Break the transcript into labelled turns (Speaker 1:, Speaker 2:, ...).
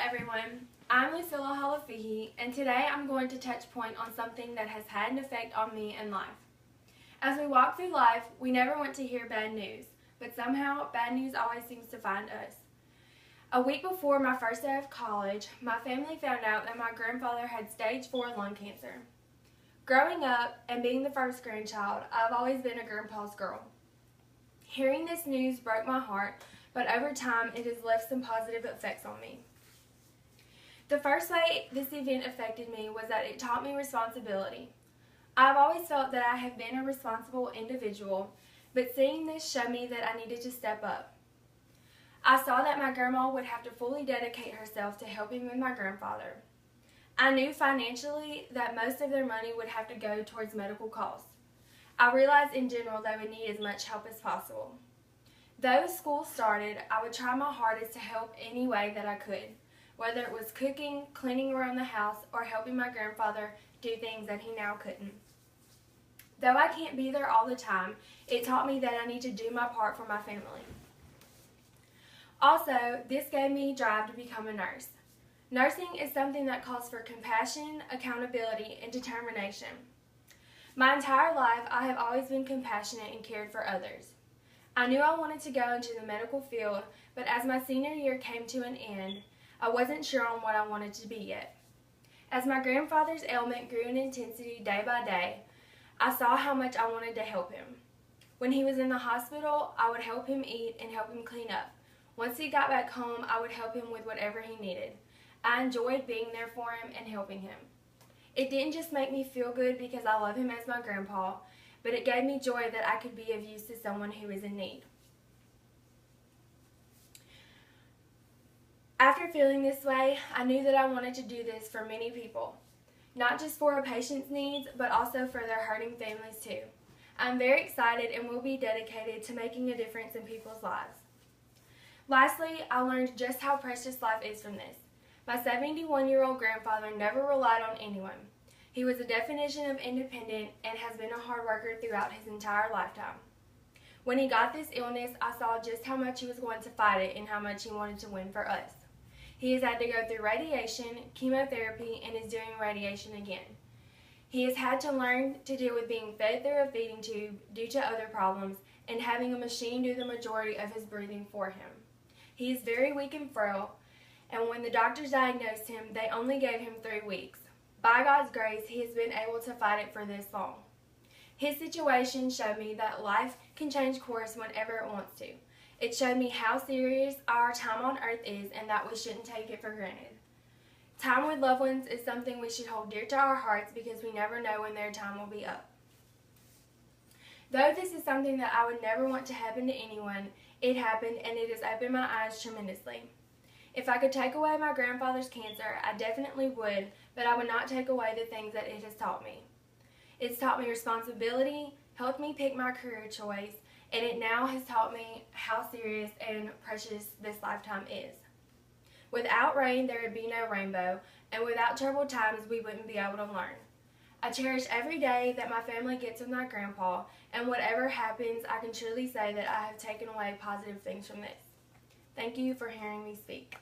Speaker 1: everyone, I'm Lusila Halafihi, and today I'm going to touch point on something that has had an effect on me in life. As we walk through life, we never want to hear bad news, but somehow bad news always seems to find us. A week before my first day of college, my family found out that my grandfather had stage 4 lung cancer. Growing up and being the first grandchild, I've always been a grandpa's girl. Hearing this news broke my heart, but over time it has left some positive effects on me. The first way this event affected me was that it taught me responsibility. I've always felt that I have been a responsible individual, but seeing this showed me that I needed to step up. I saw that my grandma would have to fully dedicate herself to helping with my grandfather. I knew financially that most of their money would have to go towards medical costs. I realized in general they would need as much help as possible. Though school started, I would try my hardest to help any way that I could, whether it was cooking, cleaning around the house, or helping my grandfather do things that he now couldn't. Though I can't be there all the time, it taught me that I need to do my part for my family. Also, this gave me drive to become a nurse. Nursing is something that calls for compassion, accountability, and determination. My entire life, I have always been compassionate and cared for others. I knew I wanted to go into the medical field, but as my senior year came to an end, I wasn't sure on what I wanted to be yet. As my grandfather's ailment grew in intensity day by day, I saw how much I wanted to help him. When he was in the hospital, I would help him eat and help him clean up. Once he got back home, I would help him with whatever he needed. I enjoyed being there for him and helping him. It didn't just make me feel good because I love him as my grandpa, but it gave me joy that I could be of use to someone who is in need. After feeling this way, I knew that I wanted to do this for many people, not just for a patient's needs, but also for their hurting families too. I'm very excited and will be dedicated to making a difference in people's lives. Lastly, I learned just how precious life is from this. My 71-year-old grandfather never relied on anyone. He was a definition of independent and has been a hard worker throughout his entire lifetime. When he got this illness, I saw just how much he was going to fight it and how much he wanted to win for us. He has had to go through radiation, chemotherapy, and is doing radiation again. He has had to learn to deal with being fed through a feeding tube due to other problems and having a machine do the majority of his breathing for him. He is very weak and frail, and when the doctors diagnosed him, they only gave him 3 weeks. By God's grace, he has been able to fight it for this long. His situation showed me that life can change course whenever it wants to. It showed me how serious our time on earth is and that we shouldn't take it for granted. Time with loved ones is something we should hold dear to our hearts because we never know when their time will be up. Though this is something that I would never want to happen to anyone, it happened and it has opened my eyes tremendously. If I could take away my grandfather's cancer, I definitely would, but I would not take away the things that it has taught me. It's taught me responsibility, helped me pick my career choice, and it now has taught me how serious and precious this lifetime is. Without rain, there would be no rainbow, and without troubled times, we wouldn't be able to learn. I cherish every day that my family gets with my grandpa, and whatever happens, I can truly say that I have taken away positive things from this. Thank you for hearing me speak.